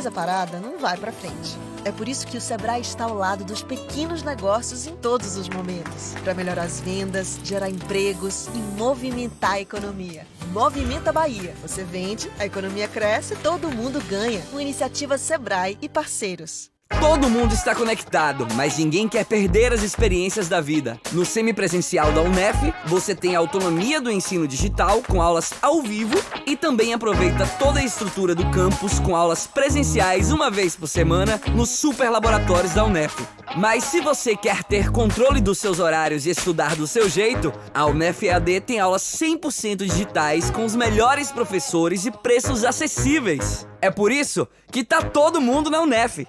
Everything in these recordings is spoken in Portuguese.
mas a parada não vai pra frente. É por isso que o Sebrae está ao lado dos pequenos negócios em todos os momentos, para melhorar as vendas, gerar empregos e movimentar a economia. Movimenta Bahia. Você vende, a economia cresce, todo mundo ganha. Com iniciativa Sebrae e parceiros. Todo mundo está conectado, mas ninguém quer perder as experiências da vida. No semipresencial da UNEF, você tem a autonomia do ensino digital com aulas ao vivo e também aproveita toda a estrutura do campus com aulas presenciais uma vez por semana nos super laboratórios da UNEF. Mas se você quer ter controle dos seus horários e estudar do seu jeito, a UNEF EAD tem aulas 100% digitais com os melhores professores e preços acessíveis. É por isso que tá todo mundo na UNEF.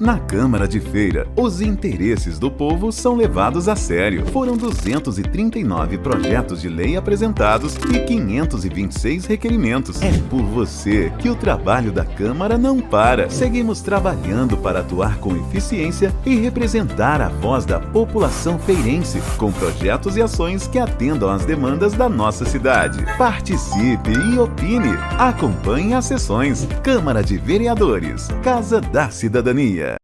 Na Câmara de Feira, os interesses do povo são levados a sério. Foram 239 projetos de lei apresentados e 526 requerimentos. É por você que o trabalho da Câmara não para. Seguimos trabalhando para atuar com eficiência e representar a voz da população feirense, com projetos e ações que atendam às demandas da nossa cidade. Participe e opine. Acompanhe as sessões. Câmara de Vereadores, Casa da Cidadania.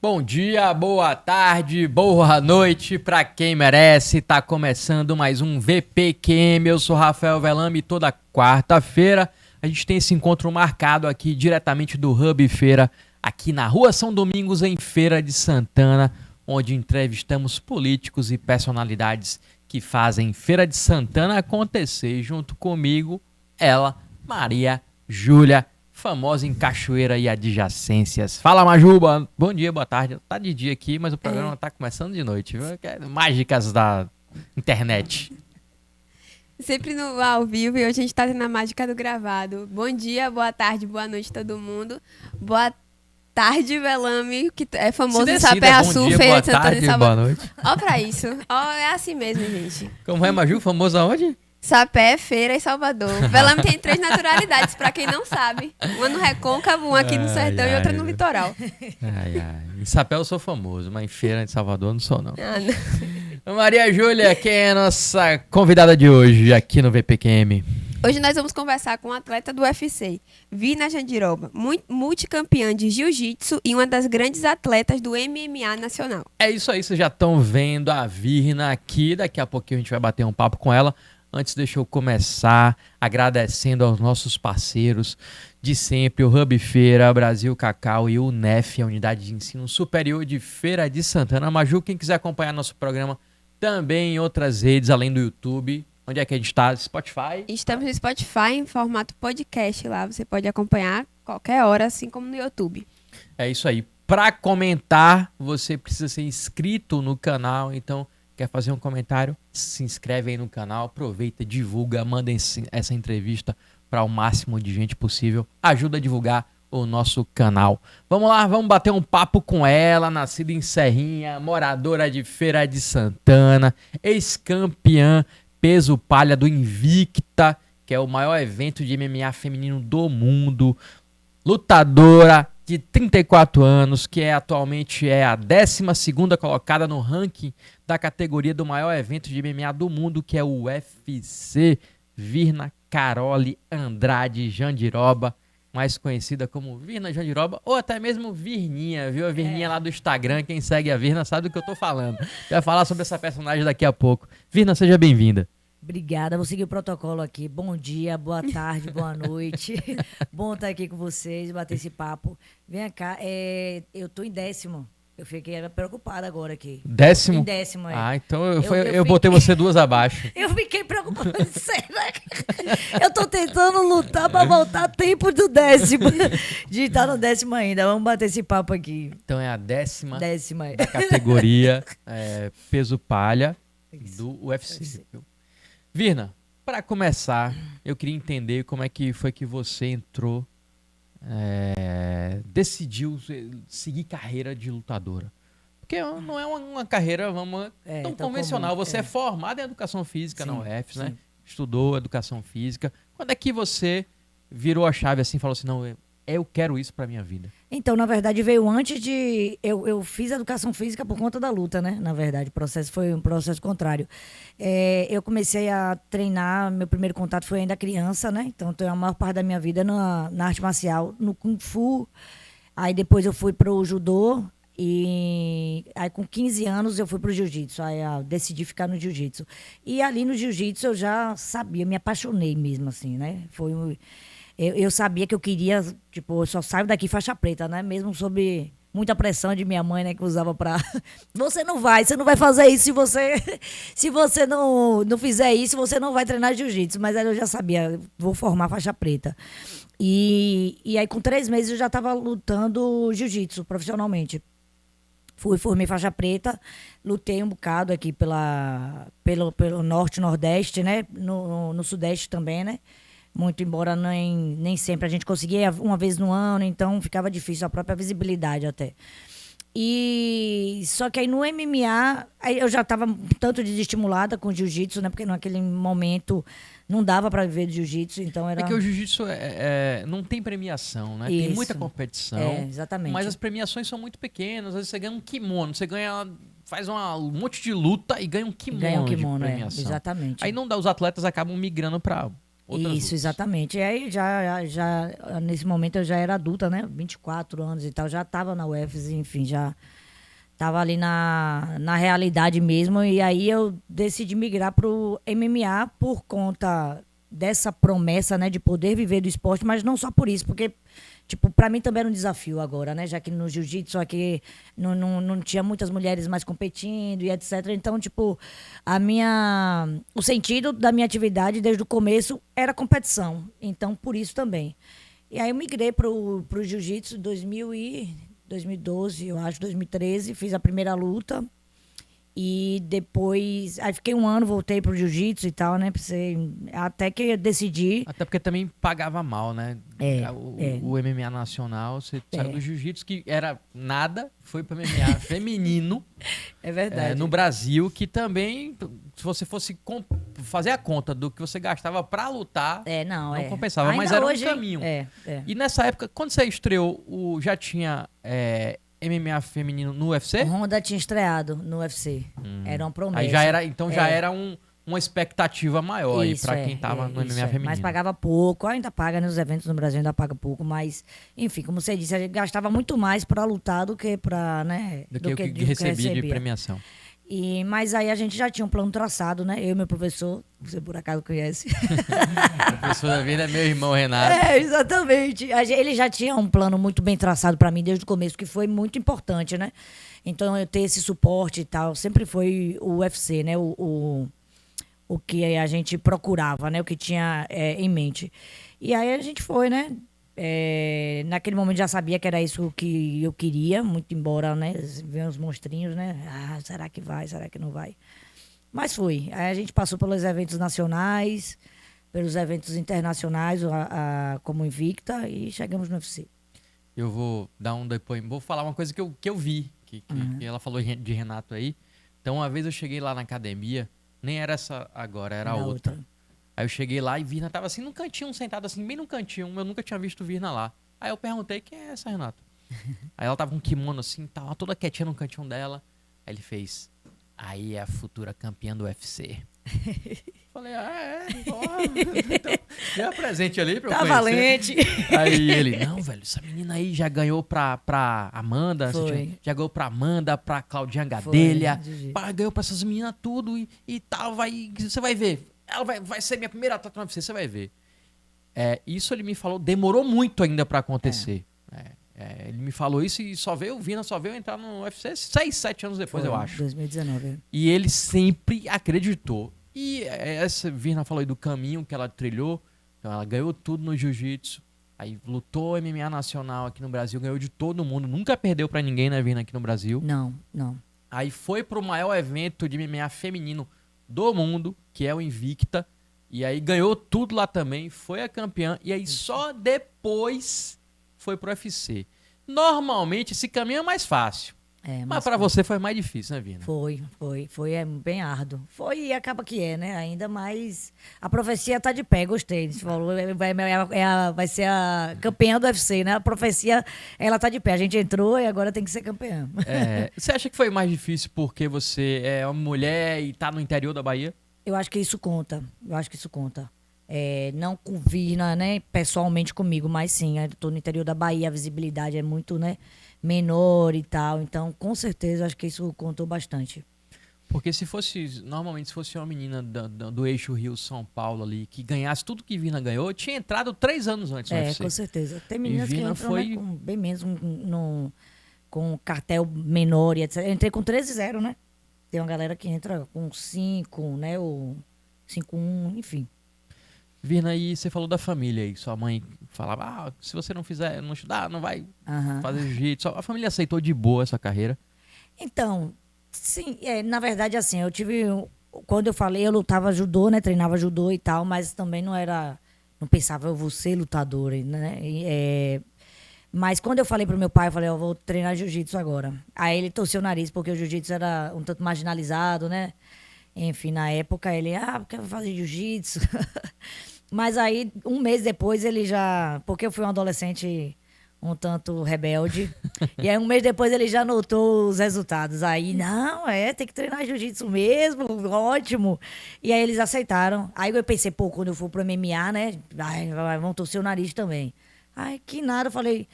Bom dia, boa tarde, boa noite para quem merece. Tá começando mais um VPQM. Eu sou Rafael Velame e toda quarta-feira a gente tem esse encontro marcado aqui diretamente do Hub Feira, aqui na Rua São Domingos, em Feira de Santana, onde entrevistamos políticos e personalidades que fazem Feira de Santana acontecer. Junto comigo, ela, Maria Júlia, famosa em Cachoeira e adjacências. Fala, Majuba! Bom dia, boa tarde. Tá de dia aqui, mas o programa tá começando de noite, viu? Mágicas da internet. Sempre no ao vivo, e hoje a gente tá tendo a mágica do gravado. Bom dia, boa tarde, boa noite todo mundo. Boa tarde, Velame, que é famoso em Sapé-Açu, Feira de Santana e Salvador. Boa noite. Ó pra isso. Ó, é assim mesmo, gente. Como é, Maju? Famoso aonde? Sapé, Feira e Salvador. Velame tem 3 naturalidades, pra quem não sabe. Uma no Recôncavo, uma aqui no Sertão e outra no Litoral. Em Sapé eu sou famoso, mas em Feira de Salvador eu não sou, não. Ah, não. Maria Júlia, quem é a nossa convidada de hoje aqui no VPQM? Hoje nós vamos conversar com um atleta do UFC, Virna Jandiroba, multicampeã de jiu-jitsu e uma das grandes atletas do MMA nacional. É isso aí, vocês já estão vendo a Virna aqui, daqui a pouquinho a gente vai bater um papo com ela. Antes, deixa eu começar agradecendo aos nossos parceiros de sempre, o Hub Feira, Brasil Cacau e o UNEF, a Unidade de Ensino Superior de Feira de Santana. Maju, quem quiser acompanhar nosso programa também em outras redes, além do YouTube, onde é que a gente está? Spotify? Estamos no Spotify em formato podcast lá, você pode acompanhar qualquer hora, assim como no YouTube. É isso aí. Para comentar, você precisa ser inscrito no canal, então quer fazer um comentário? Se inscreve aí no canal, aproveita, divulga, manda essa entrevista para o máximo de gente possível. Ajuda a divulgar o nosso canal. Vamos lá, vamos bater um papo com ela, nascida em Serrinha, moradora de Feira de Santana, ex-campeã peso palha do Invicta, que é o maior evento de MMA feminino do mundo, lutadora de 34 anos, que atualmente é a 12ª colocada no ranking da categoria do maior evento de MMA do mundo, que é o UFC, Virna Carole Andrade Jandiroba, mais conhecida como Virna Jandiroba, ou até mesmo Virninha, viu? A Virninha lá do Instagram, quem segue a Virna sabe do que eu tô falando. Vai falar sobre essa personagem daqui a pouco. Virna, seja bem-vinda. Obrigada, vou seguir o protocolo aqui. Bom dia, boa tarde, boa noite. Bom estar aqui com vocês, bater esse papo. Vem cá, eu tô em 10º. Eu fiquei preocupada agora aqui. 10º? Em 10º, é. Ah, então eu botei você 2 abaixo. Eu fiquei preocupada. Será que eu tô tentando lutar pra voltar a tempo do 10º. De estar no 10º ainda. Vamos bater esse papo aqui. Então é a 10ª 10ª, da categoria peso palha do UFC. Viu? Virna, para começar, eu queria entender como é que foi que você entrou, decidiu seguir carreira de lutadora. Porque não é uma carreira, tão convencional. Comum, você é formada em Educação Física na UF, né? Sim. Estudou Educação Física. Quando é que você virou a chave assim e falou assim, não, eu quero isso pra minha vida? Então, na verdade, veio antes de... Eu fiz Educação Física por conta da luta, né? Na verdade, o processo foi um processo contrário. Eu comecei a treinar, meu primeiro contato foi ainda criança, né? Então, a maior parte da minha vida na arte marcial, no Kung Fu. Aí, depois eu fui pro Judô. E aí, com 15 anos, eu fui pro Jiu-Jitsu. Aí, eu decidi ficar no Jiu-Jitsu. E ali no Jiu-Jitsu, eu já sabia, me apaixonei mesmo, assim, né? Eu sabia que eu queria, tipo, eu só saio daqui faixa preta, né? Mesmo sob muita pressão de minha mãe, né? Que usava pra... Você não vai fazer isso se você não fizer isso, você não vai treinar jiu-jitsu. Mas aí eu já sabia, vou formar faixa preta. E aí com 3 meses eu já estava lutando jiu-jitsu profissionalmente. Formei faixa preta, lutei um bocado aqui pelo norte, nordeste, né? No sudeste também, né? Muito, embora nem sempre a gente conseguia uma vez no ano, então ficava difícil a própria visibilidade até. E só que aí no MMA, aí eu já estava um tanto desestimulada com o jiu-jitsu, né? Porque naquele momento não dava para viver de jiu-jitsu, então era... É que o jiu-jitsu não tem premiação, né? Isso. Tem muita competição. Exatamente. Mas as premiações são muito pequenas. Às vezes você ganha um kimono, faz um monte de luta e ganha um kimono, de premiação. Exatamente. Aí não dá, os atletas acabam migrando para outras lutas. Exatamente. E aí já nesse momento eu já era adulta, né? 24 anos e tal, já estava na UFES, enfim, já estava ali na realidade mesmo. E aí eu decidi migrar pro MMA por conta dessa promessa, né, de poder viver do esporte, mas não só por isso, porque tipo, para mim também era um desafio agora, né? Já que no jiu-jitsu aqui não tinha muitas mulheres mais competindo e etc. Então, tipo, o sentido da minha atividade desde o começo era competição. Então, por isso também. E aí eu migrei pro jiu-jitsu em 2012, eu acho, 2013, fiz a primeira luta. E depois, aí fiquei um ano, voltei pro jiu-jitsu e tal, né? Até que eu decidi. Até porque também pagava mal, né? O MMA nacional, você saiu do jiu-jitsu, que era nada, foi pro MMA feminino. É verdade. No Brasil, que também, se você fosse fazer a conta do que você gastava pra lutar, não compensava, ainda mas era hoje, um caminho. E nessa época, quando você estreou, já tinha MMA feminino no UFC? Honda tinha estreado no UFC. Era uma promessa. Aí já era, então já era uma expectativa maior aí pra quem tava no MMA feminino. Mas pagava pouco, ainda paga nos eventos no Brasil, ainda paga pouco, mas, enfim, como você disse, a gente gastava muito mais pra lutar do que pra, né? Do que o que recebia de premiação. Mas aí a gente já tinha um plano traçado, né? Eu e meu professor, você por acaso conhece. O professor da vida é meu irmão Renato. Exatamente. Ele já tinha um plano muito bem traçado pra mim desde o começo, que foi muito importante, né? Então eu ter esse suporte e tal, sempre foi o UFC, né? O que a gente procurava, né? O que tinha em mente. E aí a gente foi, né? Naquele momento já sabia que era isso que eu queria, muito embora, né? Ver os monstrinhos, né? Será que vai? Será que não vai? Mas foi. Aí a gente passou pelos eventos nacionais, pelos eventos internacionais, como invicta, e chegamos no UFC. Eu vou dar um depoimento. Vou falar uma coisa que eu vi, que ela falou de Renato aí. Então, uma vez eu cheguei lá na academia, nem era essa agora, era outra. Aí eu cheguei lá e Virna tava assim num cantinho, sentado assim, bem num cantinho. Eu nunca tinha visto Virna lá. Aí eu perguntei, quem é essa, Renato? Aí ela tava com um kimono assim, tava toda quietinha no cantinho dela. Aí ele fez, aí é a futura campeã do UFC. Falei, então, deu um presente ali pra eu conhecer. Valente. Aí ele, não, velho, essa menina aí já ganhou pra Amanda, já ganhou pra Amanda, pra Claudinha Gadelha, ganhou pra essas meninas tudo e tal, você vai ver. Ela vai ser minha primeira atleta no UFC, você vai ver. Isso ele me falou, demorou muito ainda pra acontecer. Ele me falou isso e só veio entrar no UFC 6, 7 anos depois, eu acho. 2019. E ele sempre acreditou. E essa Virna falou aí do caminho que ela trilhou. Então ela ganhou tudo no jiu-jitsu. Aí lutou MMA nacional aqui no Brasil, ganhou de todo mundo. Nunca perdeu pra ninguém, né, Virna, aqui no Brasil. Não. Aí foi pro maior evento de MMA feminino do mundo, que é o Invicta. E aí ganhou tudo lá também, foi a campeã. E aí só depois foi pro UFC. Normalmente esse caminho é mais fácil. Mas pra você foi mais difícil, né, Virna? Foi bem árduo. Foi e acaba que né? Ainda mais a profecia tá de pé, gostei. Você falou, vai ser a campeã do UFC, né? A profecia, ela tá de pé. A gente entrou e agora tem que ser campeã. Você acha que foi mais difícil porque você é uma mulher e tá no interior da Bahia? Eu acho que isso conta. Não com Virna, né, pessoalmente comigo, mas sim, eu tô no interior da Bahia, a visibilidade é muito, né, menor e tal. Então, com certeza, acho que isso contou bastante. Porque normalmente se fosse uma menina do eixo Rio-São Paulo ali, que ganhasse tudo que Virna ganhou, tinha entrado 3 anos antes no UFC. Com certeza. Tem meninas que entram, né, com bem menos, com cartel menor e etc. Eu entrei com 13-0, né? Tem uma galera que entra com 5, né, ou 5-1, enfim. Virna, aí você falou da família aí, sua mãe falava, se você não estudar, não vai fazer jiu-jitsu. A família aceitou de boa essa carreira? Então, sim, na verdade, assim, quando eu falei, eu lutava judô, né, treinava judô e tal, mas também não pensava, eu vou ser lutadora, né, mas quando eu falei pro meu pai, eu falei, eu vou treinar jiu-jitsu agora. Aí ele torceu o nariz, porque o jiu-jitsu era um tanto marginalizado, né, enfim, na época ele, porque eu vou fazer jiu-jitsu. Mas aí, um mês depois, ele já... Porque eu fui um adolescente um tanto rebelde. E aí, um mês depois, ele já notou os resultados. Aí, não, tem que treinar jiu-jitsu mesmo, ótimo. E aí, eles aceitaram. Aí, eu pensei, quando eu for pro MMA, né? Vão torcer o nariz também. Ai, que nada. Eu falei,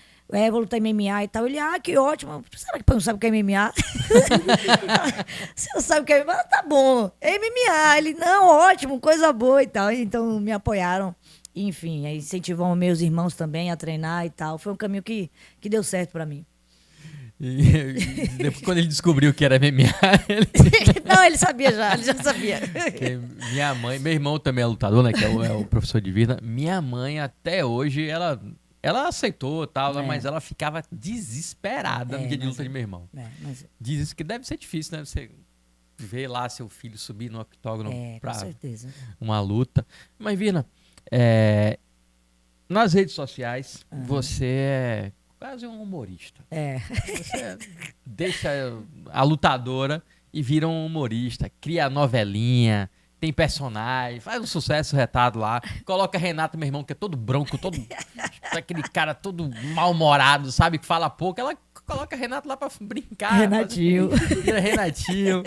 vou lutar em MMA e tal. Ele, que ótimo. Será que não sabe o que é MMA? Você não sabe o que é MMA? Tá bom. É MMA. Ele, não, ótimo, coisa boa e tal. Então, me apoiaram. Enfim, incentivam meus irmãos também a treinar e tal. Foi um caminho que deu certo pra mim. E depois, quando ele descobriu que era MMA, Não, ele sabia já, ele já sabia. Minha mãe, meu irmão também é lutador, né? Que é o professor de vida. Minha mãe, até hoje, ela aceitou, tal, mas ela ficava desesperada no dia de luta de meu irmão. Diz isso que deve ser difícil, né? Você ver lá seu filho subir no octógono Com certeza. uma luta. Mas, Virna, nas redes sociais, você é quase um humorista. Você deixa a lutadora e vira um humorista, cria novelinha, tem personagem, faz um sucesso retado lá, coloca Renato, meu irmão, que é todo branco, todo aquele cara todo mal-humorado, sabe, que fala pouco, ela coloca Renato lá pra brincar. Renatinho. Vira Renatinho.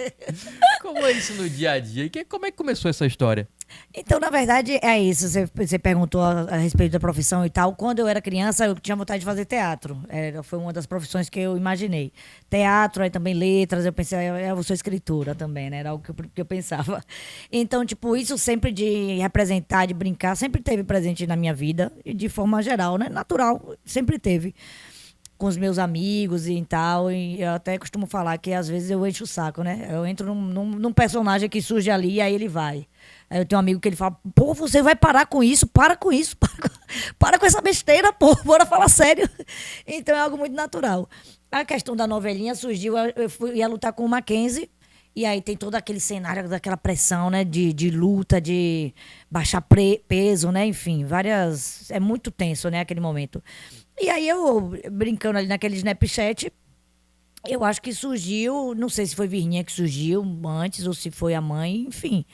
Como é isso no dia a dia? Como é que começou essa história? Então, na verdade, é isso. Você perguntou a respeito da profissão e tal. Quando eu era criança, eu tinha vontade de fazer teatro. Foi uma das profissões que eu imaginei. Teatro, aí também letras. Eu pensei, eu sou escritora também, né? Era algo que eu pensava. Então, tipo, isso sempre de representar, de brincar, sempre teve presente na minha vida. E de forma geral, né? Natural, sempre teve. Com os meus amigos e tal, e eu até costumo falar que às vezes eu encho o saco, né? Eu entro num personagem que surge ali e aí ele vai. Aí eu tenho um amigo que ele fala, pô, você vai parar com isso, para com isso, para com essa besteira, pô, bora falar sério. Então é algo muito natural. A questão da novelinha surgiu, ia lutar com o Mackenzie, e aí tem todo aquele cenário daquela pressão, né, de luta, de baixar peso, né, enfim, é muito tenso, né, aquele momento. E aí eu, brincando ali naquele Snapchat, eu acho que surgiu, não sei se foi Virninha que surgiu antes ou se foi a mãe, enfim.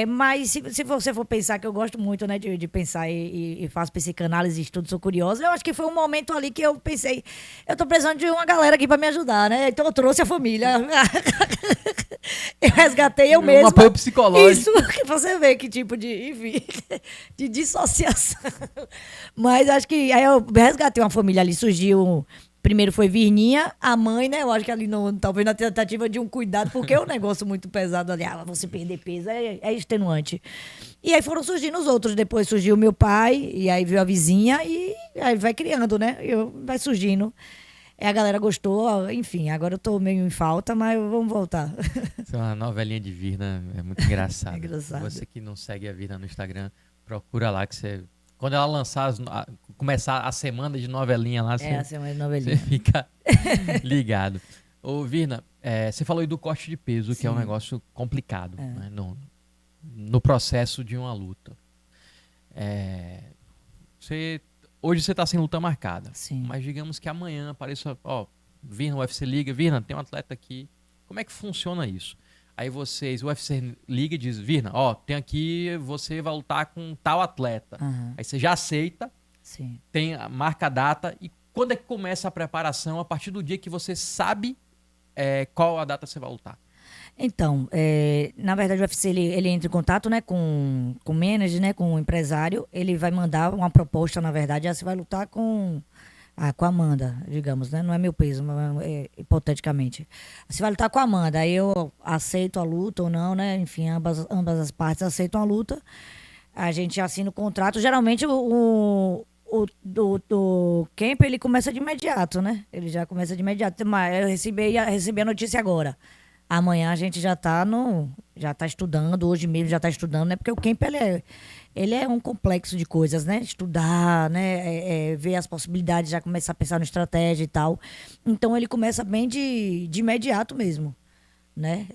Mas se você for pensar, que eu gosto muito, né, de pensar e faço psicanálise, estudo, sou curiosa, eu acho que foi um momento ali que eu pensei, eu tô precisando de uma galera aqui pra me ajudar, né? Então eu trouxe a família. Eu resgatei eu mesma. Um apoio psicológico. Isso, que você vê que tipo enfim, de dissociação. Mas acho que aí eu resgatei uma família ali, surgiu. Primeiro foi Virninha, a mãe, né? Eu acho que ali, talvez na tentativa de um cuidado, porque é um negócio muito pesado ali. Você perder peso é extenuante. E aí foram surgindo os outros. Depois surgiu o meu pai, e aí veio a vizinha, e aí vai criando, né? Vai surgindo. A galera gostou, enfim, agora eu tô meio em falta, mas vamos voltar. Isso é uma novelinha de Virna, é muito engraçado. É engraçado. Você que não segue a Virna no Instagram, procura lá que você... Quando ela lançar, começar a semana de novelinha lá, a semana de novelinha. Você fica ligado. Ô, Virna, você falou aí do corte de peso, que é um negócio complicado, né, no processo de uma luta. Hoje você está sem luta marcada. Sim. Mas digamos que amanhã apareça, Virna, UFC liga, Virna, tem um atleta aqui. Como é que funciona isso? Aí o UFC liga e diz, Virna, tem aqui, você vai lutar com tal atleta. Uhum. Aí você já aceita, Sim. marca a data. E quando é que começa a preparação? A partir do dia que você sabe qual a data você vai lutar? Então, na verdade o UFC ele entra em contato, né, com o manager, né, com o empresário. Ele vai mandar uma proposta, na verdade, você vai lutar com a Amanda, digamos, né? Não é meu peso, mas hipoteticamente. Você vai lutar com a Amanda, aí eu aceito a luta ou não, né? Enfim, ambas as partes aceitam a luta. A gente assina o contrato. Geralmente o camp ele começa de imediato, né? Ele já começa de imediato. Mas eu recebi a notícia agora. Amanhã a gente já tá estudando, hoje mesmo já tá estudando, né? Porque o camp ele é um complexo de coisas, né? Estudar, né? Ver as possibilidades, já começar a pensar na estratégia e tal. Então ele começa bem de imediato mesmo, né?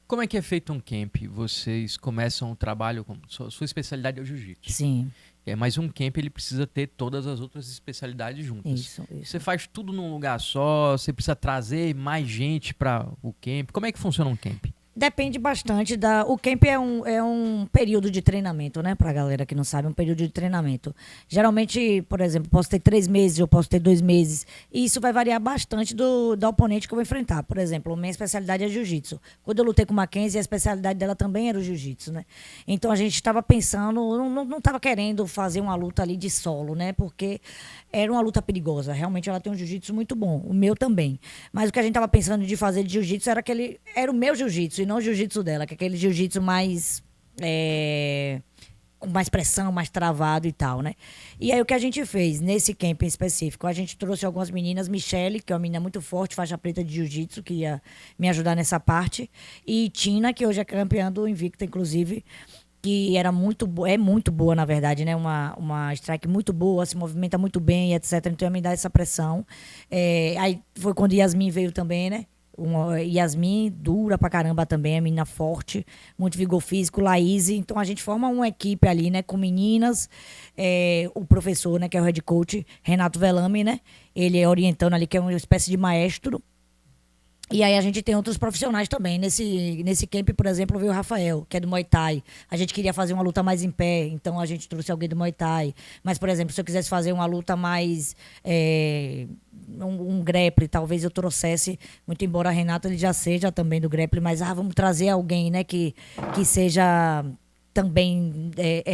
Como é que é feito um camp? Vocês começam o trabalho com sua especialidade é o jiu-jitsu. Sim. Mas um camp ele precisa ter todas as outras especialidades juntas. Isso. Você faz tudo num lugar só, você precisa trazer mais gente para o camp. Como é que funciona um camp? Depende bastante O camp é um período de treinamento, né? Pra galera que não sabe, é um período de treinamento. Geralmente, por exemplo, posso ter 3 meses, eu posso ter 2 meses. E isso vai variar bastante da oponente que eu vou enfrentar. Por exemplo, minha especialidade é jiu-jitsu. Quando eu lutei com a Mackenzie, a especialidade dela também era o jiu-jitsu, né? Então a gente estava pensando, não estava querendo fazer uma luta ali de solo, né? Porque era uma luta perigosa. Realmente ela tem um jiu-jitsu muito bom. O meu também. Mas o que a gente estava pensando de fazer de jiu-jitsu era o meu jiu-jitsu e não o jiu-jitsu dela, que é aquele jiu-jitsu mais com mais pressão, mais travado e tal, né? E aí o que a gente fez nesse camp em específico, a gente trouxe algumas meninas, Michele, que é uma menina muito forte, faixa preta de jiu-jitsu, que ia me ajudar nessa parte, e Tina, que hoje é campeã do Invicta, inclusive, que é muito boa, na verdade, né? Uma strike muito boa, se movimenta muito bem, etc. Então ia me dar essa pressão. Aí foi quando Yasmin veio também, né? Yasmin, dura pra caramba também, é menina forte, muito vigor físico, Laís. Então a gente forma uma equipe ali, né, com meninas, o professor, né, que é o head coach, Renato Velame, né, ele é orientando ali, que é uma espécie de maestro. E aí a gente tem outros profissionais também. Nesse camp, por exemplo, veio o Rafael, que é do Muay Thai. A gente queria fazer uma luta mais em pé, então a gente trouxe alguém do Muay Thai. Mas, por exemplo, se eu quisesse fazer uma luta mais... um grappling, talvez eu trouxesse, muito embora a Renata ele já seja também do grappling, mas vamos trazer alguém, né, que seja também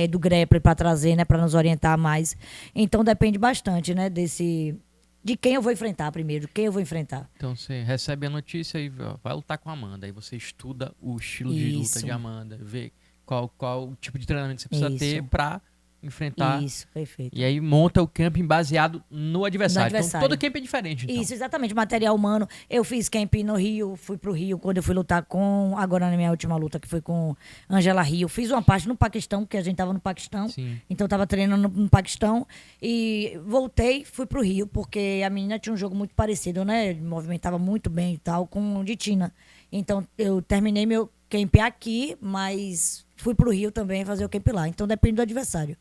do grappling para trazer, né, para nos orientar mais. Então depende bastante, né, de quem eu vou enfrentar primeiro, quem eu vou enfrentar. Então você recebe a notícia e vai lutar com a Amanda. Aí você estuda o estilo de luta de Amanda, vê qual o tipo de treinamento você precisa ter pra enfrentar. Isso, perfeito. E aí monta o camping baseado no adversário. Então todo camp é diferente, então. Isso, exatamente. Material humano. Eu fiz camping no Rio, fui pro Rio quando eu fui lutar agora na minha última luta, que foi com Angela Rio. Fiz uma parte no Paquistão, porque a gente tava no Paquistão. Sim. Então eu tava treinando no Paquistão. E voltei, fui pro Rio, porque a menina tinha um jogo muito parecido, né? Movimentava muito bem e tal, com o de Tina. Então eu terminei meu camp aqui, mas fui pro Rio também fazer o camp lá. Então depende do adversário.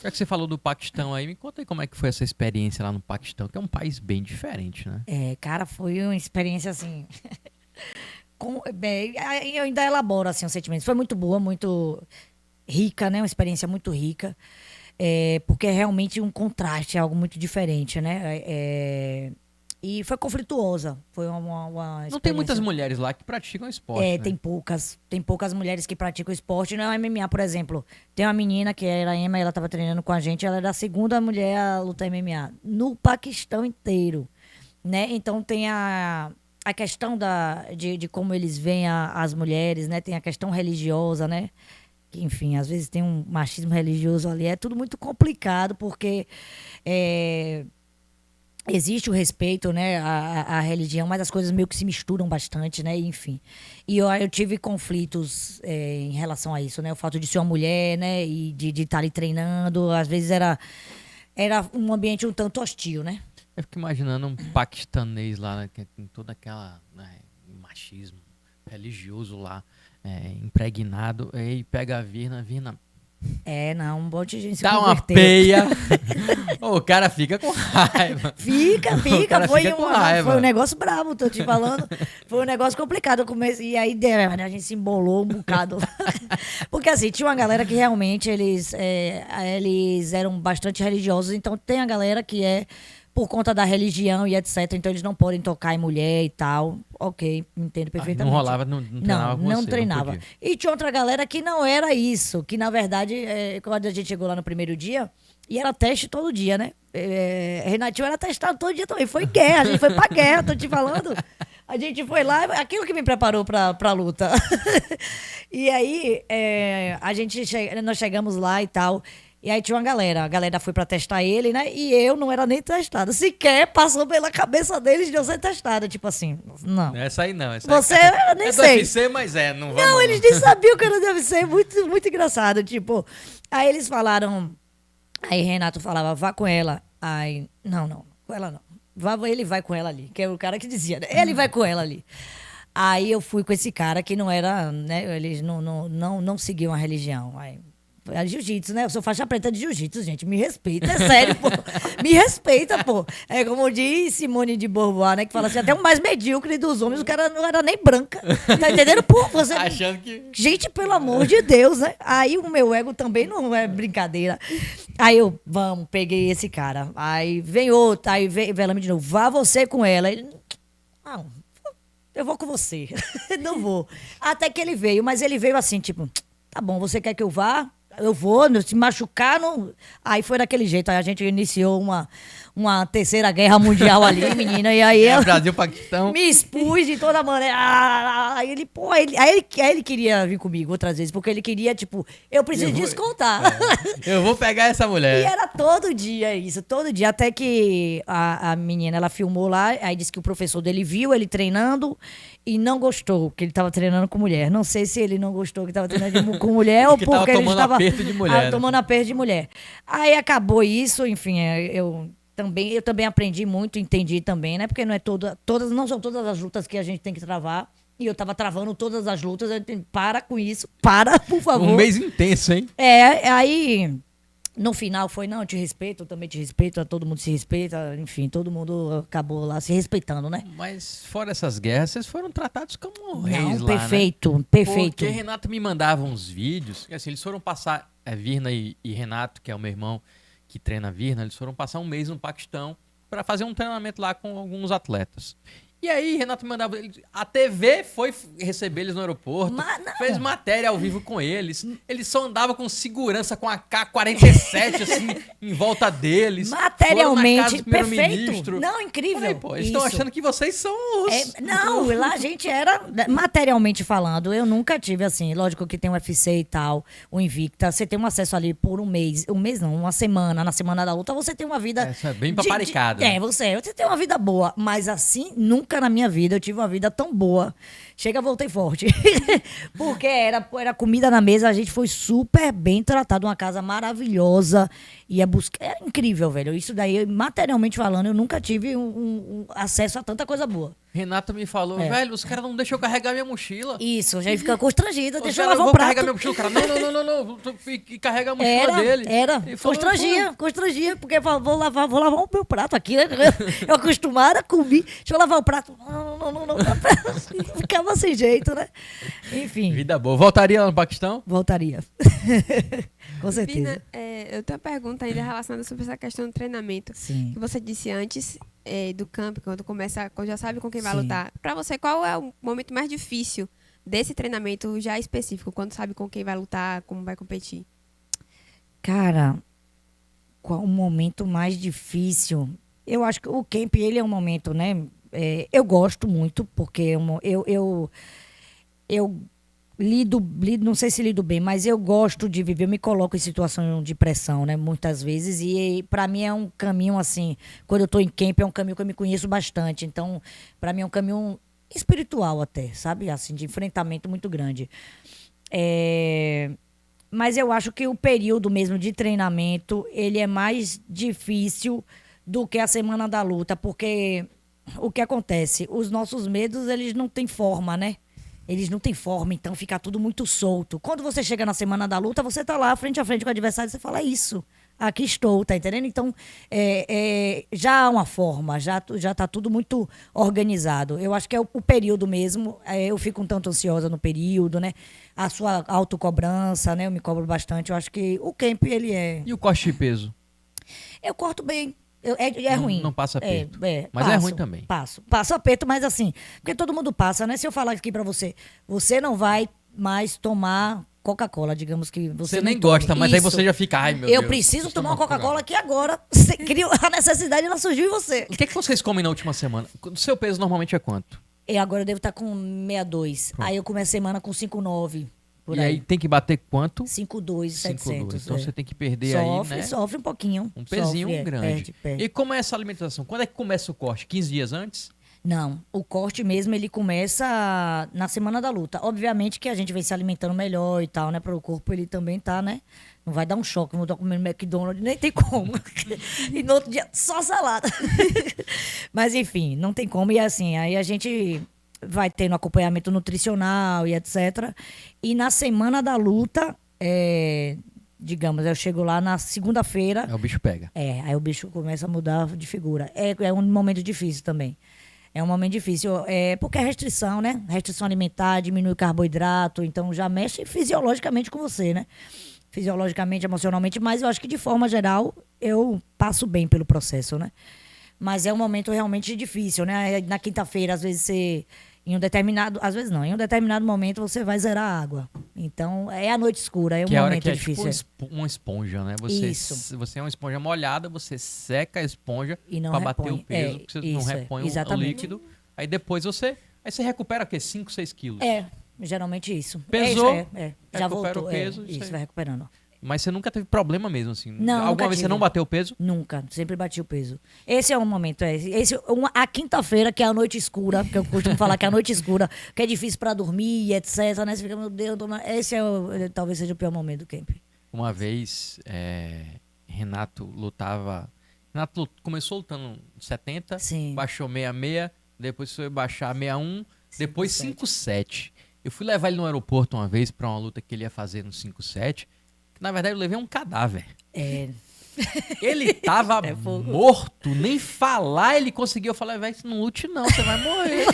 Já que você falou do Paquistão aí, me conta aí como é que foi essa experiência lá no Paquistão, que é um país bem diferente, né? Cara, foi uma experiência assim... eu ainda elaboro assim, os sentimentos. Foi muito boa, muito rica, né? Uma experiência muito rica. Porque é realmente um contraste, é algo muito diferente, né? E foi conflituosa. Foi uma experiência... Não tem muitas mulheres lá que praticam esporte, né? Tem poucas mulheres que praticam esporte. Não é MMA, por exemplo. Tem uma menina que era Emma, ela estava treinando com a gente, ela era a segunda mulher a lutar MMA no Paquistão inteiro, né? Então tem a questão de como eles veem as mulheres, né? Tem a questão religiosa, né? Que, enfim, às vezes tem um machismo religioso ali. É tudo muito complicado, porque... existe o respeito, né, à religião, mas as coisas meio que se misturam bastante, né, enfim. E eu tive conflitos em relação a isso, né, o fato de ser uma mulher, né, e de estar ali treinando, às vezes era um ambiente um tanto hostil, né. Eu fico imaginando um paquistanês lá, né, que tem toda aquela, né, machismo religioso lá, impregnado, e pega a Virna... Não, um monte de gente se dá converteu. Uma peia. O cara fica com raiva. Fica. Foi um negócio brabo, tô te falando. Foi um negócio complicado. E aí a gente se embolou um bocado. Porque assim, tinha uma galera que realmente eles eram bastante religiosos. Então tem a galera que por conta da religião e etc. Então eles não podem tocar em mulher e tal. Ok, entendo perfeitamente. Não rolava, não treinava com você, não treinava. E tinha outra galera que não era isso. Que na verdade, quando a gente chegou lá no primeiro dia, e era teste todo dia, né? Renatinho era testado todo dia também. Foi guerra, a gente foi pra guerra, tô te falando. A gente foi lá, aquilo que me preparou pra luta. E aí, nós chegamos lá e tal. E aí tinha uma galera, a galera foi pra testar ele, né? E eu não era nem testada. Sequer passou pela cabeça deles de eu ser testada. Tipo assim, não. Essa aí não. Você, eu nem sei. Deve ser, mas não vai. Não, eles nem sabiam que eu deve ser. Muito, muito engraçado. Tipo, aí eles falaram... Aí Renato falava, vá com ela. Aí, não, com ela não. Ele vai com ela ali. Que é o cara que dizia, né? Ele vai com ela ali. Aí eu fui com esse cara que não era, né? Eles não seguiam a religião. Aí... jiu-jitsu, né? Eu sou faixa preta de jiu-jitsu, gente. Me respeita, é sério, pô. Me respeita, pô. É como diz Simone de Beauvoir, né? Que fala assim, até o mais medíocre dos homens, o cara não era nem branca. Tá entendendo? Pô, você... Achando que... Gente, pelo amor de Deus, né? Aí o meu ego também não é brincadeira. Aí eu, peguei esse cara. Aí vem outro, aí vem Velame de novo. Vá você com ela. Ele... eu vou com você. Não vou. Até que ele veio, mas ele veio assim, tipo... Tá bom, você quer que eu vá? Eu vou, se machucar, não... Aí foi daquele jeito, aí a gente iniciou uma terceira guerra mundial ali, menina, e aí eu... Brasil, Paquistão. Me expus de toda maneira. Aí ele, ele queria vir comigo outras vezes, porque ele queria, tipo, eu preciso descontar. Eu vou pegar essa mulher. E era todo dia isso, todo dia, até que a menina, ela filmou lá, aí disse que o professor dele viu ele treinando e não gostou, que ele tava treinando com mulher. Não sei se ele não gostou que tava treinando com mulher ou porque ele estava aperto de mulher, tomando aperto de mulher. Aí acabou isso, enfim, eu também, eu também aprendi muito, entendi também, né? Porque não são todas as lutas que a gente tem que travar. E eu tava travando todas as lutas. Para com isso. Para, por favor. Um mês intenso, hein? Aí... No final foi, não, eu te respeito, eu também te respeito, todo mundo se respeita, enfim, todo mundo acabou lá se respeitando, né? Mas fora essas guerras, vocês foram tratados como reis lá, perfeito, né? perfeito. Porque Renato me mandava uns vídeos, assim, eles foram passar, Virna e Renato, que é o meu irmão que treina Virna, eles foram passar um mês no Paquistão para fazer um treinamento lá com alguns atletas. E aí, Renato me mandava. A TV foi receber eles no aeroporto. Fez matéria ao vivo com eles. Eles só andavam com segurança com a K-47, assim, em volta deles. Materialmente, perfeito. Não, incrível. Falei, pô, eles estão achando que vocês são os. Não, lá a gente era. Materialmente falando, eu nunca tive assim. Lógico que tem o UFC e tal, o Invicta. Você tem um acesso ali por um mês. Um mês não, uma semana. Na semana da luta, você tem uma vida. Essa é bem paparicada. Né? Você tem uma vida boa. Mas assim, nunca na minha vida eu tive uma vida tão boa. Chega, voltei forte. Porque era comida na mesa, a gente foi super bem tratado, uma casa maravilhosa. Era incrível, velho. Isso daí, materialmente falando, eu nunca tive um acesso a tanta coisa boa. Renato me falou, velho, os caras não deixam eu carregar minha mochila. Isso, já fica constrangida, deixa eu lavar o prato. Carregar minha mochila, cara. Não. E carrega a mochila dele. Constrangia, porque vou lavar o meu prato aqui, né? Eu acostumada a comer, deixa eu lavar o prato. Não. Ficava sem jeito, né? Enfim. Vida boa. Voltaria lá no Paquistão? Voltaria. Com certeza. Eu tenho uma pergunta ainda relacionada sobre essa questão do treinamento. Sim. Que você disse antes do camp, quando já sabe com quem vai Sim. lutar. Pra você, qual é o momento mais difícil desse treinamento já específico? Quando sabe com quem vai lutar, como vai competir? Cara, qual o momento mais difícil? Eu acho que o camp, ele é um momento, né? Eu gosto muito, porque eu lido, não sei se lido bem, mas eu gosto de viver, eu me coloco em situação de pressão, né, muitas vezes, e para mim é um caminho assim, quando eu tô em camp é um caminho que eu me conheço bastante, então para mim é um caminho espiritual até, sabe, assim, de enfrentamento muito grande. Mas eu acho que o período mesmo de treinamento, ele é mais difícil do que a semana da luta, porque o que acontece, os nossos medos, eles não têm forma, né? Eles não têm forma, então fica tudo muito solto. Quando você chega na semana da luta, você tá lá frente a frente com o adversário e você fala, isso, aqui estou, tá entendendo? Então, já há uma forma, já tá tudo muito organizado. Eu acho que é o período mesmo, eu fico um tanto ansiosa no período, né? A sua autocobrança, né? Eu me cobro bastante, eu acho que o camp, ele é... E o corte de peso? Eu corto bem. É ruim. Não passa aperto. Mas passo, é ruim também. Passo aperto, mas assim, porque todo mundo passa, né? Se eu falar aqui pra você, você não vai mais tomar Coca-Cola, digamos que você nem gosta, mas aí você já fica, ai meu Deus. Eu preciso tomar uma Coca-Cola aqui agora. Você criou a necessidade, ela surgiu em você. O que vocês comem na última semana? O seu peso normalmente é quanto? Agora eu devo estar com 62. Aí eu começo a semana com 5,9. E aí tem que bater quanto? 5,2,700. Então você tem que perder aí, né? Sofre um pouquinho. Um pezinho grande. Perde. E como é essa alimentação? Quando é que começa o corte? 15 dias antes? Não, o corte mesmo, ele começa na semana da luta. Obviamente que a gente vem se alimentando melhor e tal, né? Para o corpo ele também tá, né? Não vai dar um choque, não tô comendo McDonald's, nem tem como. E no outro dia, só salada. Mas enfim, não tem como. E assim, aí a gente vai tendo acompanhamento nutricional e etc. E na semana da luta, digamos, eu chego lá na segunda-feira. Aí o bicho pega. Aí o bicho começa a mudar de figura. É um momento difícil também. É um momento difícil. Porque é restrição, né? Restrição alimentar, diminui o carboidrato, então já mexe fisiologicamente com você, né? Fisiologicamente, emocionalmente, mas eu acho que de forma geral eu passo bem pelo processo, né? Mas é um momento realmente difícil, né? Na quinta-feira, às vezes em um determinado momento você vai zerar a água. Então, é a noite escura, é um momento difícil. Tipo uma esponja, né? Isso. Você é uma esponja molhada, você seca a esponja para bater o peso, porque você não repõe o líquido. Aí depois você recupera o quê? 5, 6 quilos. Geralmente isso. Pesou, já voltou. O peso. Isso, vai recuperando. Mas você nunca teve problema mesmo, assim? Não, alguma vez você não bateu o peso? Nunca, sempre bati o peso. Esse é um momento, a quinta-feira, que é a noite escura, que eu costumo falar que é a noite escura, que é difícil pra dormir e etc, né? Você fica, meu Deus, esse talvez seja o pior momento do camp. Uma vez, Renato lutava... Renato começou lutando 70, Sim. baixou 66, depois foi baixar 61, depois 57. Eu fui levar ele no aeroporto uma vez pra uma luta que ele ia fazer no 57, que na verdade eu levei um cadáver. Ele tava morto, nem falar ele conseguiu. Eu falei, velho, não lute não, você vai morrer.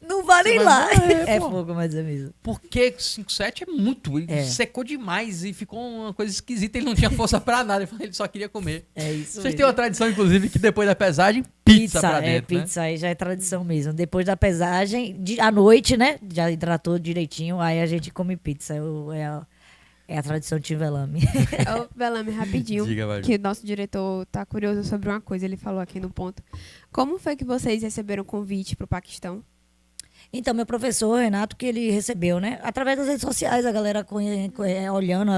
Não vai nem lá. Morrer, É pô. fogo, mas é mesmo. Porque 5-7 é muito, ele secou demais e ficou uma coisa esquisita, ele não tinha força pra nada, ele só queria comer. É isso Vocês mesmo. têm uma tradição, inclusive, que depois da pesagem, pizza pra dentro, né? Pizza aí já é tradição mesmo. Depois da pesagem, à noite, né? Já hidratou direitinho, aí a gente come pizza. É a tradição de Velame. Ô, Velame, rapidinho, Diga, Maju. que o nosso diretor tá curioso sobre uma coisa, ele falou aqui no ponto. Como foi que vocês receberam o convite pro Paquistão? Então, meu professor, Renato, que ele recebeu, né? Através das redes sociais, a galera olhando.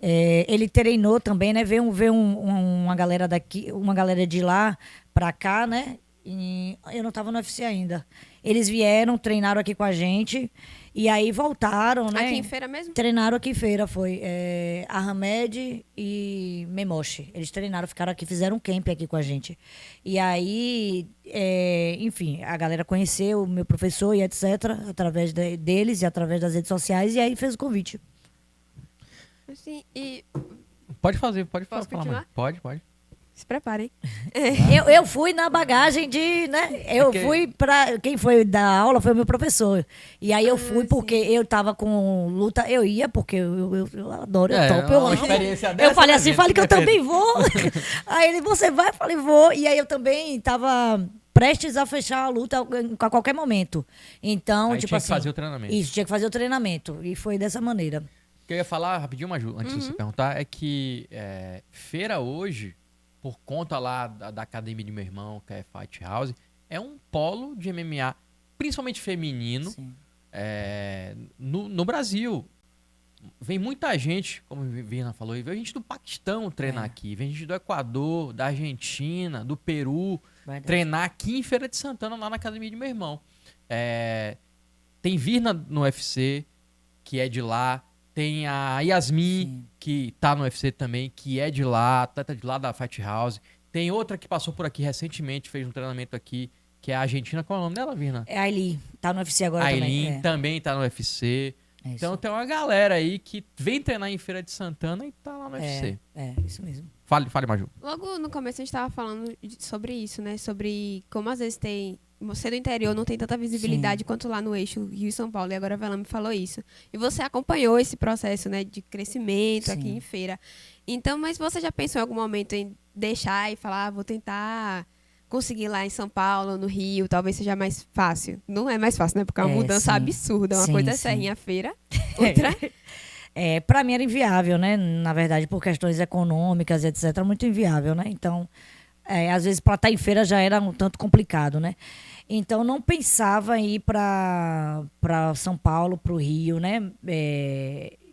Ele treinou também, né? Veio uma galera daqui, uma galera de lá pra cá, né? E eu não tava no UFC ainda. Eles vieram, treinaram aqui com a gente e aí voltaram, né? Aqui em feira mesmo? Treinaram aqui em feira, foi. Ahmed e Memoshi. Eles treinaram, ficaram aqui, fizeram um camp aqui com a gente. E aí, enfim, a galera conheceu o meu professor e etc. Através deles e através das redes sociais. E aí fez o convite. Assim, e Pode Posso falar, continuar? mano. Pode. se preparem. Eu fui na bagagem de, né? Eu fui pra. Quem foi dar aula foi o meu professor. E aí eu fui porque eu tava com luta, eu ia, porque eu adoro, eu topo, eu uma amo. experiência dessa, Eu falei né, assim, gente? falei que eu também vou. Aí ele, você vai? Eu falei, vou. E aí eu também tava prestes a fechar a luta a qualquer momento. Então, Aí tipo tinha assim. que fazer o treinamento. Isso, tinha que fazer o treinamento. E foi dessa maneira. O que eu ia falar rapidinho, Maju, antes de você perguntar, é que feira hoje, por conta lá da academia de meu irmão, que é Fight House, é um polo de MMA, principalmente feminino, no Brasil. Vem muita gente, como a Virna falou, vem gente do Paquistão treinar aqui, vem gente do Equador, da Argentina, do Peru, Verdade. treinar aqui em Feira de Santana, lá na academia de meu irmão. Tem Virna no UFC, que é de lá. Tem a Yasmin, que tá no UFC também, que é de lá, atleta de lá da Fight House. Tem outra que passou por aqui recentemente, fez um treinamento aqui, que é a Argentina. Qual é o nome dela, Virna? É a Aileen, tá no UFC agora A também. Aileen também tá no UFC. É isso. Então tem uma galera aí que vem treinar em Feira de Santana e tá lá no UFC. Isso mesmo. Fale, Maju. Logo no começo a gente estava falando sobre isso, né? Sobre como às vezes você do interior não tem tanta visibilidade quanto lá no eixo Rio e São Paulo. E agora a Velame falou isso. E você acompanhou esse processo, né, de crescimento aqui em feira. Então, mas você já pensou em algum momento em deixar e falar, vou tentar conseguir lá em São Paulo, no Rio, talvez seja mais fácil? Não é mais fácil, né? Porque é uma mudança absurda. Uma coisa é Serrinha Feira, outra... Pra mim era inviável, né? Na verdade, por questões econômicas, etc., muito inviável, né? Então, às vezes, para estar em feira já era um tanto complicado, né? Então, não pensava em ir para São Paulo, para o Rio, né?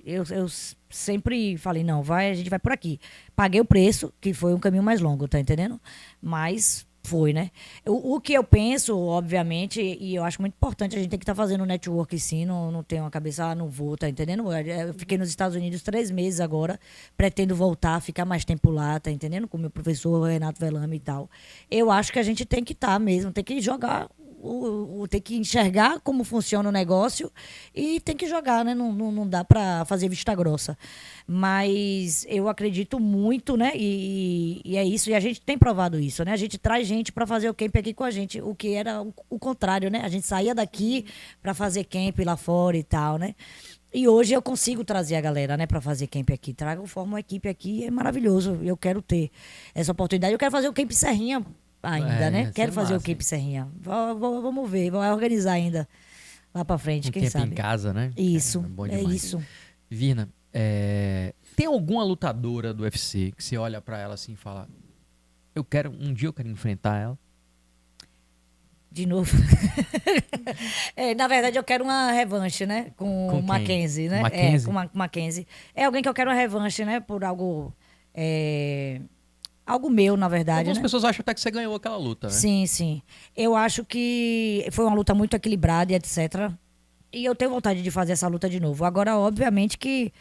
Eu sempre falei, não, a gente vai por aqui. Paguei o preço, que foi um caminho mais longo, tá entendendo? Mas foi, né? O que eu penso, obviamente, e eu acho muito importante, a gente tem que estar fazendo network sim, não tenho uma cabeça, não vou, tá entendendo? Eu fiquei nos Estados Unidos 3 meses agora, pretendo voltar, ficar mais tempo lá, tá entendendo? Com o meu professor Renato Velame e tal. Eu acho que a gente tem que estar mesmo, tem que jogar, tem que enxergar como funciona o negócio e tem que jogar, né? Não dá pra fazer vista grossa. Mas eu acredito muito, né? E é isso. E a gente tem provado isso, né? A gente traz gente pra fazer o camp aqui com a gente, o que era o contrário, né? A gente saía daqui pra fazer camp lá fora e tal, né? E hoje eu consigo trazer a galera, né, pra fazer camp aqui. Formo uma equipe aqui, é maravilhoso. Eu quero ter essa oportunidade. Eu quero fazer o camp Serrinha ainda, né? Quero fazer massa, o camp Serrinha. Vamos ver, vou organizar ainda lá pra frente, quem tempo sabe. em casa, né? Isso, Bom é demais. isso. Virna, tem alguma lutadora do UFC que você olha pra ela assim e fala, um dia eu quero enfrentar ela? De novo. Na verdade, eu quero uma revanche, né? Com o quem? Mackenzie, né? Mackenzie? Com o Mackenzie. É alguém que eu quero uma revanche, né? Por algo... algo meu, na verdade, Algumas né? pessoas acham até que você ganhou aquela luta, né? Sim, sim. Eu acho que foi uma luta muito equilibrada e etc. E eu tenho vontade de fazer essa luta de novo. Agora, obviamente que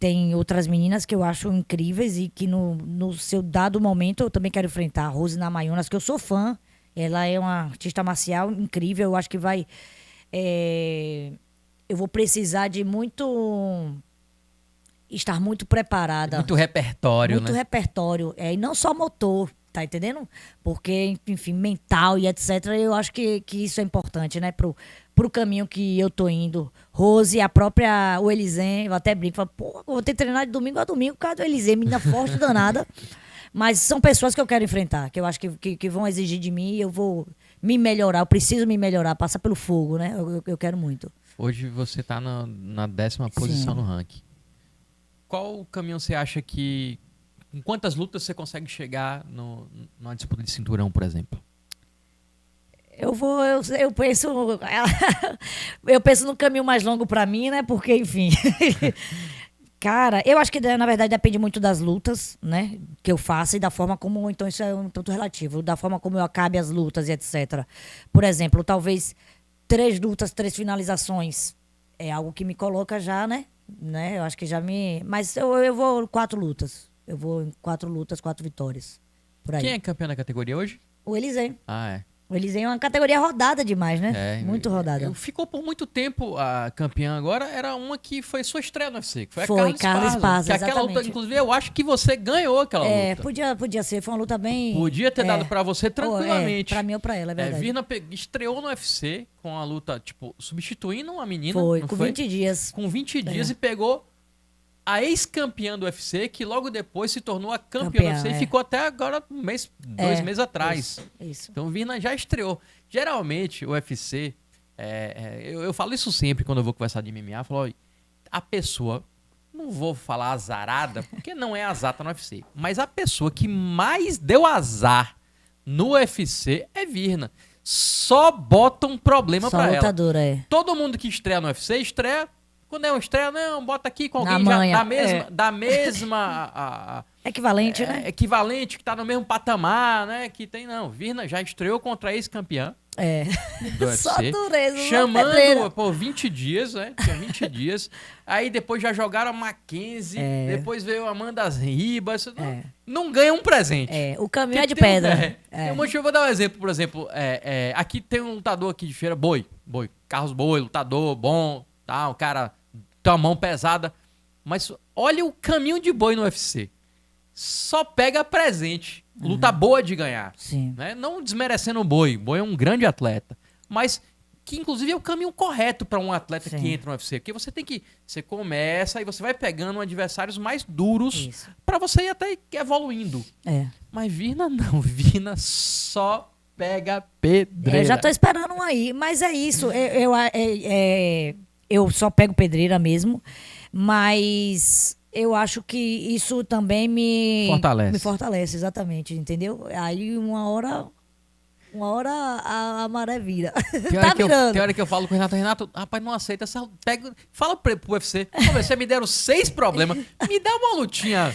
tem outras meninas que eu acho incríveis e que no seu dado momento eu também quero enfrentar. A Rose Namajunas, que eu sou fã. Ela é uma artista marcial incrível. Eu acho que vai... eu vou precisar de estar muito preparada. Muito repertório, muito né? repertório. E não só motor, tá entendendo? Porque, enfim, mental e etc. Eu acho que isso é importante, né? Pro caminho que eu tô indo. Rose, a própria o Elisen, eu até brinco, falo, pô, eu vou ter que treinar de domingo a domingo por causa do Elisen, menina forte, danada. Mas são pessoas que eu quero enfrentar, que eu acho que vão exigir de mim e eu vou me melhorar, eu preciso me melhorar, passar pelo fogo, né? Eu quero muito. Hoje você tá na 10ª posição no ranking. Qual o caminho você acha que... Em quantas lutas você consegue chegar numa disputa de cinturão, por exemplo? Eu penso no caminho mais longo pra mim, né? Porque, enfim... Cara, eu acho que, na verdade, depende muito das lutas, né? Que eu faço e da forma como... Então, isso é um tanto relativo. Da forma como eu acabe as lutas e etc. Por exemplo, talvez 3 lutas, 3 finalizações. É algo que me coloca já, né? Eu acho que já me... Mas eu vou 4 lutas. Eu vou em 4 lutas, 4 vitórias. Por aí. Quem é campeão da categoria hoje? O Elisen. Ah, é. O Elisen é uma categoria rodada demais, né? Muito rodada. Ficou por muito tempo a campeã agora. Era uma que foi sua estreia no UFC. Que foi a Carla Esparza, que aquela luta, inclusive, eu acho que você ganhou aquela luta. Podia ser. Foi uma luta bem... Podia ter dado pra você tranquilamente. Pra mim ou pra ela, é verdade. Virna estreou no UFC com a luta, tipo, substituindo uma menina. Com 20 dias. Com 20 dias e pegou a ex-campeã do UFC, que logo depois se tornou a campeã do UFC e ficou até agora 2 meses atrás. Isso. Então, Virna já estreou. Geralmente, o UFC, eu falo isso sempre quando eu vou conversar de MMA, eu falo, a pessoa, não vou falar azarada, porque não é azar tá no UFC, mas a pessoa que mais deu azar no UFC é Virna. Só bota um problema pra ela. Lutadora, Todo mundo que estreia no UFC, estreia... Quando é uma estreia, não, bota aqui com alguém já da mesma equivalente, né? Equivalente, que tá no mesmo patamar, né? Que tem, não. Virna já estreou contra a ex-campeã. Do UFC. Só dureza, chamando por 20 dias, né? Tinha 20 dias. Aí depois já jogaram a Mackenzie. Depois veio a Amanda Ribas. Não ganha um presente. O caminho é de pedra. Eu vou dar um exemplo, por exemplo. Aqui tem um lutador aqui de feira, Boi. Carlos Boi, lutador bom, tá? O cara tem uma mão pesada. Mas olha o caminho de Boi no UFC. Só pega presente. Luta boa de ganhar. Sim. Né? Não desmerecendo o Boi. Boi é um grande atleta. Mas que, inclusive, é o caminho correto para um atleta que entra no UFC. Porque você começa e você vai pegando adversários mais duros para você ir até evoluindo. Mas Virna não. Virna só pega pedreira. Já tô esperando um aí. Mas é isso. Eu só pego pedreira mesmo. Mas... eu acho que isso também me fortalece, exatamente, entendeu? Aí uma hora a maré vira. Tem hora que eu falo com o Renato, rapaz, não aceita, fala pro UFC, você me deram 6 problemas, me dá uma lutinha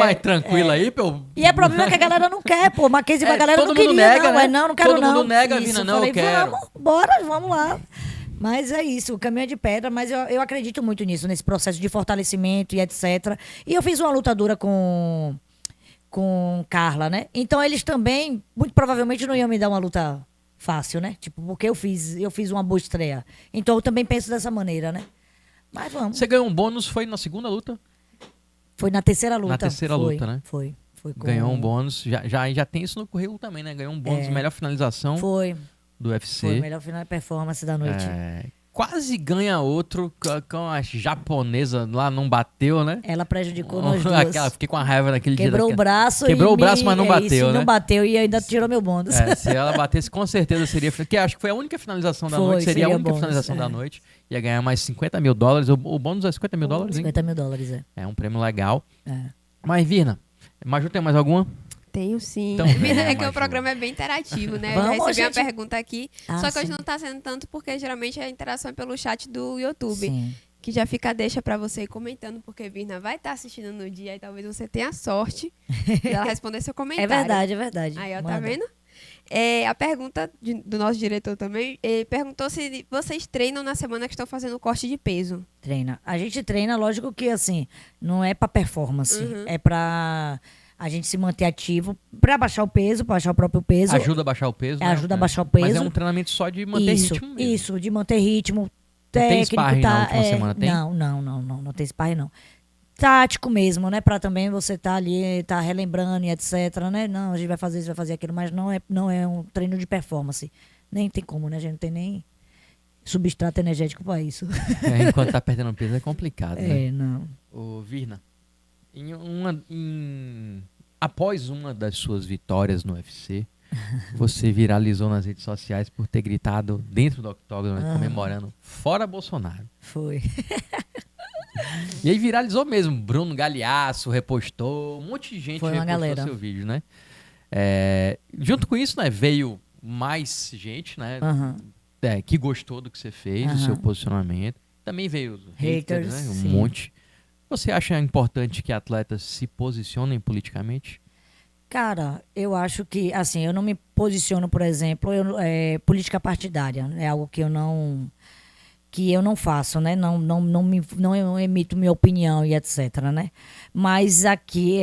mais tranquila aí, pô. E é problema que a galera não quer, pô, Mackenzie, a galera não queria, nega, não, né? Não quero não. Todo mundo nega, Virna, não, eu quero. Vamos lá. Mas é isso, o caminho é de pedra, mas eu acredito muito nisso, nesse processo de fortalecimento e etc. E eu fiz uma lutadora com Carla, né? Então eles também, muito provavelmente, não iam me dar uma luta fácil, né? Tipo, porque eu fiz uma boa estreia. Então eu também penso dessa maneira, né? Mas vamos. Você ganhou um bônus, foi na segunda luta? Foi na terceira luta. Na terceira luta, né? Foi Ganhou um bônus, já tem isso no currículo também, né? Ganhou um bônus, melhor finalização. Do UFC. Foi, melhor final de performance da noite. Quase ganha outro com a japonesa lá, não bateu, né? Ela prejudicou nós duas. Fiquei com a raiva naquele dia. Quebrou o braço. Quebrou o braço, mas não bateu, né? Não bateu e ainda tirou meu bônus. Se ela batesse, com certeza seria... Que acho que foi a única finalização da noite. Seria a única finalização da noite. Ia ganhar mais $50 mil. O bônus é $50 mil, hein? $50 mil, É um prêmio legal. Mas, Virna, Maju, tem mais alguma? Tenho sim. Então, é que o programa é bem interativo, né? Eu já recebi uma pergunta aqui. Só que hoje não tá sendo tanto porque geralmente a interação é pelo chat do YouTube. Sim. Que já fica a deixa pra você ir comentando, porque Virna vai estar assistindo no dia e talvez você tenha sorte dela responder seu comentário. É verdade. Aí, ó, tá vendo? A pergunta do nosso diretor também, ele perguntou se vocês treinam na semana que estão fazendo corte de peso. Treina. A gente treina, lógico que assim, não é pra performance, é pra a gente se manter ativo, pra baixar o peso, pra baixar o próprio peso. Ajuda a baixar o peso, né? Ajuda a baixar o peso. Mas é um treinamento só de manter ritmo mesmo. Isso, de manter ritmo. Tem Técnico, sparring na última semana, tem? Não tem sparring, não. Tático mesmo, né? Pra também você tá ali, tá relembrando e etc, né? Não, a gente vai fazer isso, vai fazer aquilo, mas não é um treino de performance. Nem tem como, né? A gente não tem nem substrato energético pra isso. Enquanto tá perdendo peso é complicado, né? Não. Ô, Virna, após uma das suas vitórias no UFC, você viralizou nas redes sociais por ter gritado dentro do octógono, comemorando fora Bolsonaro. Foi. E aí viralizou mesmo. Bruno Galhaço repostou, um monte de gente repostou seu vídeo, né? Junto com isso, né, veio mais gente, né? Que gostou do que você fez, do seu posicionamento. Também veio os haters, né? Um monte. Você acha importante que atletas se posicionem politicamente? Cara, eu acho que, assim, eu não me posiciono, por exemplo, política partidária. É algo que eu não faço, né? Não emito minha opinião e etc, né? Mas aqui,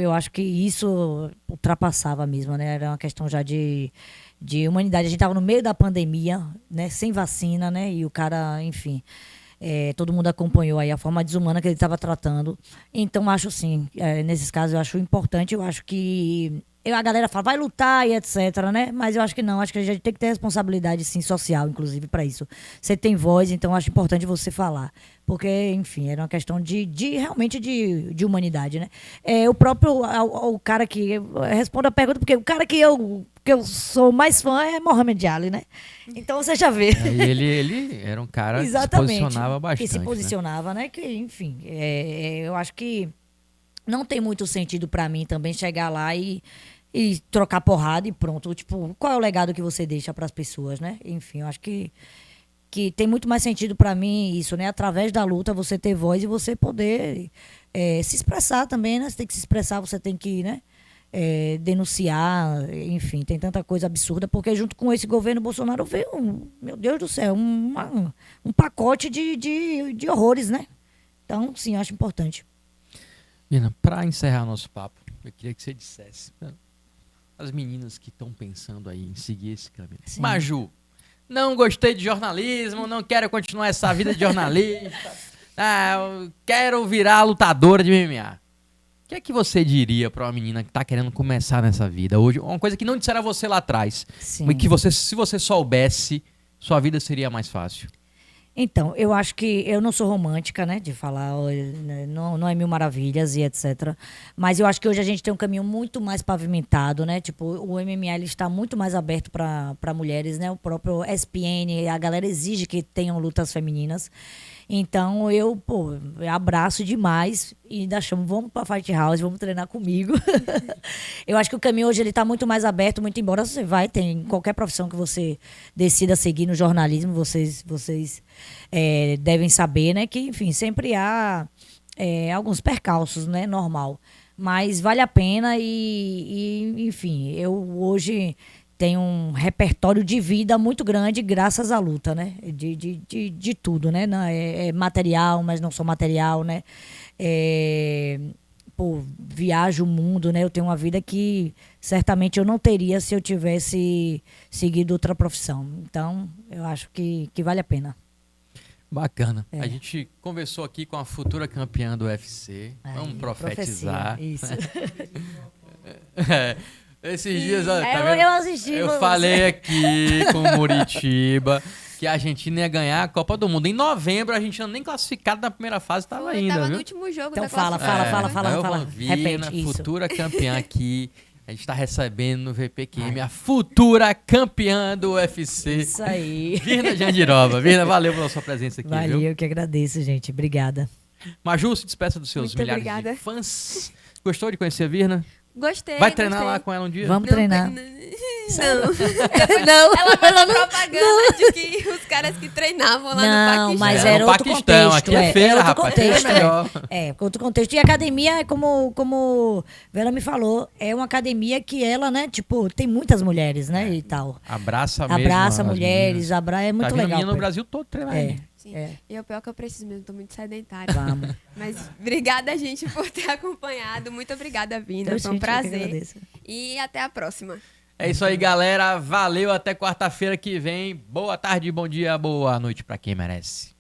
eu acho que isso ultrapassava mesmo, né? Era uma questão já de humanidade. A gente tava no meio da pandemia, né? Sem vacina, né? E o cara, enfim... todo mundo acompanhou aí a forma desumana que ele estava tratando. Então, acho sim, nesses casos eu acho importante, eu acho que... A galera fala, vai lutar e etc, né? Mas eu acho que não, acho que a gente tem que ter responsabilidade, sim, social, inclusive, para isso. Você tem voz, então acho importante você falar. Porque, enfim, era uma questão realmente de humanidade, né? O próprio, o cara que... Responda a pergunta, porque o cara que eu sou mais fã é Mohamed Ali, né? Então você já vê. Ele era um cara que se posicionava bastante. Que se posicionava, né? Que, enfim, eu acho que não tem muito sentido para mim também chegar lá e trocar porrada e pronto. Tipo, qual é o legado que você deixa para as pessoas, né? Enfim, eu acho que tem muito mais sentido para mim isso, né? Através da luta você ter voz e você poder se expressar também, né? Você tem que se expressar, você tem que, né? Denunciar, enfim, tem tanta coisa absurda, porque junto com esse governo Bolsonaro veio, meu Deus do céu, um pacote de horrores, né? Então, sim, eu acho importante. Virna, para encerrar nosso papo, eu queria que você dissesse as meninas que estão pensando aí em seguir esse caminho. Sim. Maju, não gostei de jornalismo, não quero continuar essa vida de jornalista, eu quero virar lutadora de MMA. O que é que você diria para uma menina que está querendo começar nessa vida hoje? Uma coisa que não disseram a você lá atrás, mas que se você soubesse, sua vida seria mais fácil. Então, eu acho que eu não sou romântica, né, de falar, não é mil maravilhas e etc. Mas eu acho que hoje a gente tem um caminho muito mais pavimentado, né? Tipo, o MMA ele está muito mais aberto para mulheres, né? O próprio ESPN, a galera exige que tenham lutas femininas. Então, eu abraço demais e ainda chamo, vamos pra Fight House, vamos treinar comigo. Eu acho que o caminho hoje ele tá muito mais aberto, muito embora você tem qualquer profissão que você decida seguir no jornalismo, vocês devem saber, né, que, enfim, sempre há alguns percalços, né, normal. Mas vale a pena e enfim, eu hoje... tem um repertório de vida muito grande graças à luta, né? De tudo, né? É material, mas não só material, né? Viajo o mundo, né? Eu tenho uma vida que certamente eu não teria se eu tivesse seguido outra profissão. Então, eu acho que vale a pena. Bacana. A gente conversou aqui com a futura campeã do UFC. Vamos profetizar. Isso. Esses dias, tá vendo? Eu assisti. Eu falei aqui com o Muritiba que a Argentina ia ganhar a Copa do Mundo. Em novembro, a Argentina nem classificada na primeira fase estava ainda, Tava viu? no último jogo então da fala. Repete isso. Futura campeã aqui. A gente está recebendo no VPQM a futura campeã do UFC. Isso aí. Virna Jandiroba. Virna, valeu pela sua presença aqui, Valeu, viu? eu que agradeço, gente. Obrigada. Maju, se despeça dos seus milhares de fãs. Gostou de conhecer a Virna? Gostei. Vai treinar lá com ela um dia? Vamos treinar. sincero. Não. Ela fez propaganda de que os caras que treinavam lá no Paquistão. Não, mas era outro contexto. Aqui é feira, rapaz. Contexto, melhor. Outro contexto. E a academia, como Vela me falou, é uma academia que ela, né, tipo, tem muitas mulheres, né, e tal. Abraça mesmo. Abraça mulheres, é muito legal. No Brasil todo treinando. Sim. E o pior que eu preciso mesmo, tô muito sedentária. Vamos. Mas obrigada, gente, por ter acompanhado. Muito obrigada, Vina. Foi um prazer. E até a próxima. É isso aí, galera. Valeu, até quarta-feira que vem. Boa tarde, bom dia, boa noite pra quem merece.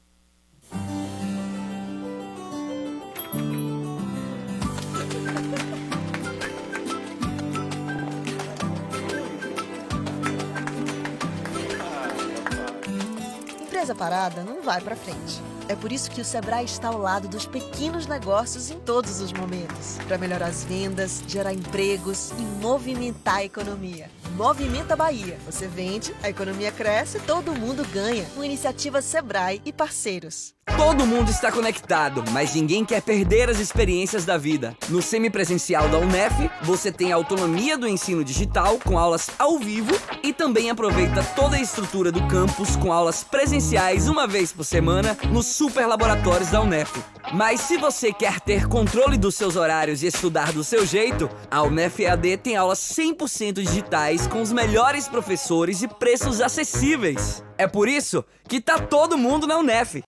Empresa parada não vai pra frente. É por isso que o Sebrae está ao lado dos pequenos negócios em todos os momentos, para melhorar as vendas, gerar empregos e movimentar a economia. Movimenta Bahia. Você vende, a economia cresce, todo mundo ganha. Com iniciativa Sebrae e parceiros. Todo mundo está conectado, mas ninguém quer perder as experiências da vida. No semipresencial da UNEF, você tem a autonomia do ensino digital com aulas ao vivo e também aproveita toda a estrutura do campus com aulas presenciais uma vez por semana nos super laboratórios da UNEF. Mas se você quer ter controle dos seus horários e estudar do seu jeito, a UNEF EAD tem aulas 100% digitais com os melhores professores e preços acessíveis. É por isso que tá todo mundo na UNEF.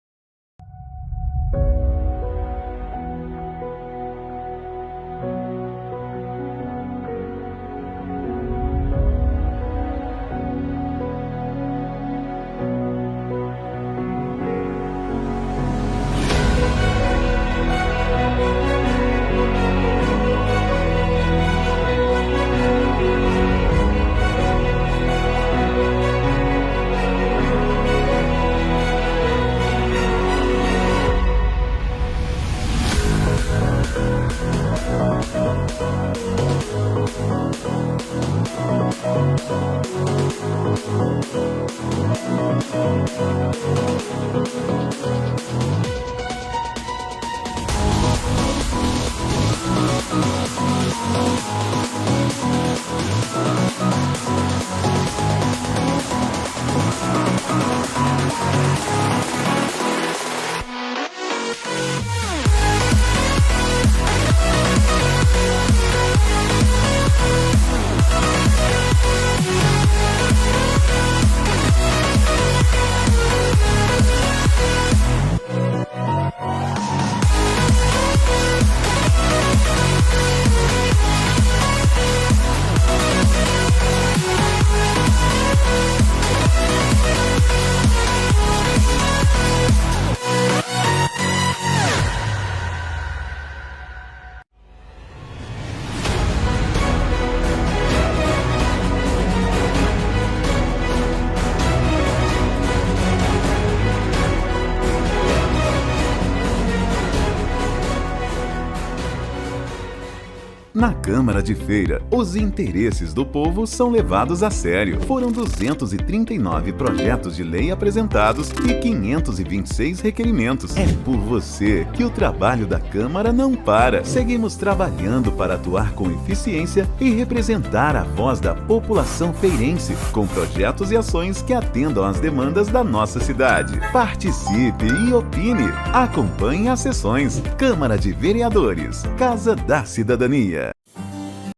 Na Câmara de Feira, os interesses do povo são levados a sério. Foram 239 projetos de lei apresentados e 526 requerimentos. É por você que o trabalho da Câmara não para. Seguimos trabalhando para atuar com eficiência e representar a voz da população feirense, com projetos e ações que atendam às demandas da nossa cidade. Participe e opine. Acompanhe as sessões. Câmara de Vereadores, Casa da Cidadania.